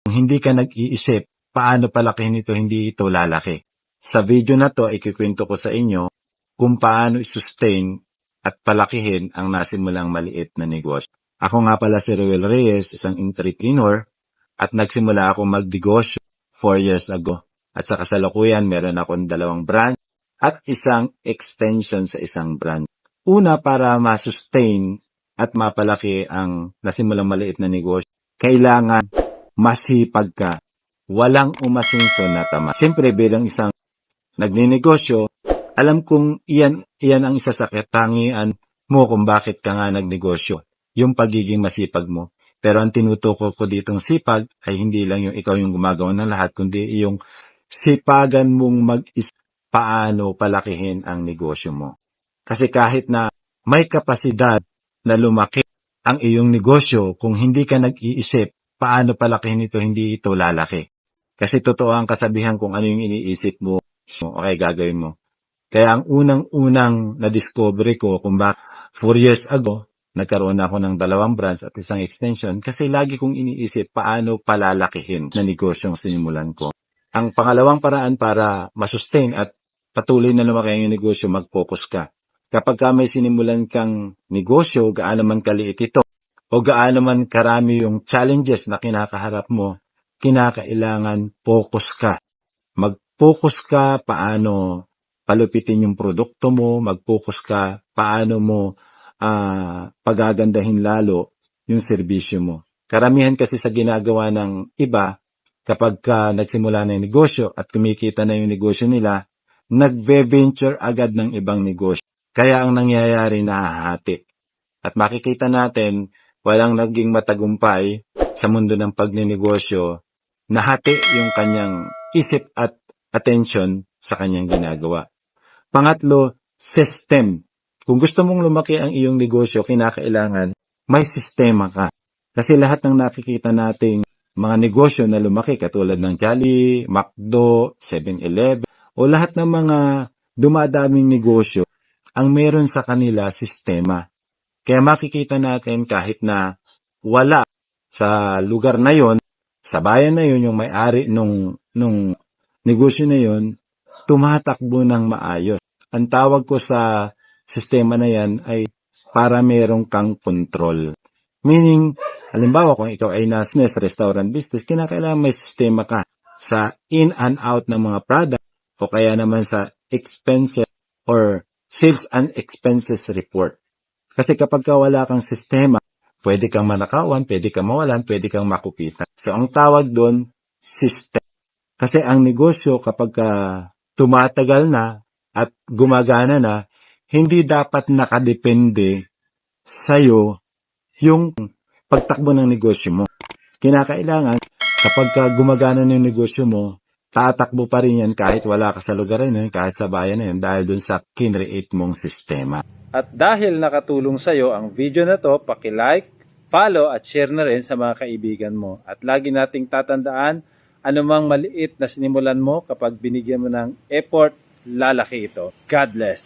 Kung hindi ka nag-iisip, paano palakihin ito, hindi ito lalaki. Sa video na to, ikikwento ko sa inyo kung paano i-sustain at palakihin ang nasimulang maliit na negosyo. Ako nga pala si Ruel Reyes, isang entrepreneur, at nagsimula ako magnegosyo 4 years ago. At sa kasalukuyan, meron akong 2 branch at isang extension sa isang branch. Una, para ma-sustain at mapalaki ang nasimulang maliit na negosyo, kailangan masipag ka. Walang umasinso na tama. Siyempre, bilang isang nagninegosyo, alam kong iyan ang isa sa katangian mo kung bakit ka nga nagnegosyo. Yung pagiging masipag mo. Pero ang tinutukoy ko ditong sipag ay hindi lang yung ikaw yung gumagawa ng lahat, kundi yung sipagan mong mag-isip paano palakihin ang negosyo mo. Kasi kahit na may kapasidad na lumaki ang iyong negosyo, kung hindi ka nag-iisip paano palakihin ito, hindi ito lalaki. Kasi totoo ang kasabihan kung ano yung iniisip mo, okay, gagawin mo. Kaya ang unang-unang na-discover ko kung bakit 4 years ago, nagkaroon ako ng 2 branch at isang extension kasi lagi kong iniisip paano palalakihin na negosyong sinimulan ko. Ang pangalawang paraan para masustain at patuloy na lumaki ang negosyo, mag-focus ka. Kapag ka may sinimulan kang negosyo, gaano man kaliit ito, o gaano man karami yung challenges na kinakaharap mo, kinakailangan focus ka. Mag-focus ka paano palupitin yung produkto mo, mag-focus ka paano mo pagagandahin lalo yung serbisyo mo. Karamihan kasi sa ginagawa ng iba, kapag nagsimula na yung negosyo at kumikita na yung negosyo nila, nagve-venture agad ng ibang negosyo. Kaya ang nangyayari, nahahati. At makikita natin, walang naging matagumpay sa mundo ng pagninegosyo, nahati yung kanyang isip at attention sa kanyang ginagawa. Pangatlo, system. Kung gusto mong lumaki ang iyong negosyo, kinakailangan may sistema ka. Kasi lahat ng nakikita nating mga negosyo na lumaki katulad ng Jollibee, McDo, 7-Eleven, o lahat ng mga dumadaming negosyo, ang meron sa kanila sistema. Kaya makikita natin kahit na wala sa lugar na yon, sa bayan na yon, yung may-ari nung negosyo na yon, tumatakbo ng maayos. Ang tawag ko sa sistema na yan ay para merong kang control. Meaning, halimbawa kung ikaw ay nasa restaurant business, kinakailangan may sistema ka sa in and out ng mga product o kaya naman sa expenses or sales and expenses report. Kasi kapag wala kang sistema, pwede kang manakawan, pwede kang mawalan, pwede kang makupitan. So, ang tawag doon, system. Kasi ang negosyo kapag tumatagal na at gumagana na, hindi dapat nakadepende sa'yo yung pagtakbo ng negosyo mo. Kinakailangan, kapag gumagana na yung negosyo mo, tatakbo pa rin yan kahit wala ka sa lugar na yun, kahit sa bayan na yun, dahil dun sa kinreate mong sistema. At dahil nakatulong sa'yo ang video na to, paki-like, follow at share na rin sa mga kaibigan mo. At lagi nating tatandaan, anumang maliit na sinimulan mo, kapag binigyan mo ng effort, lalaki ito. God bless!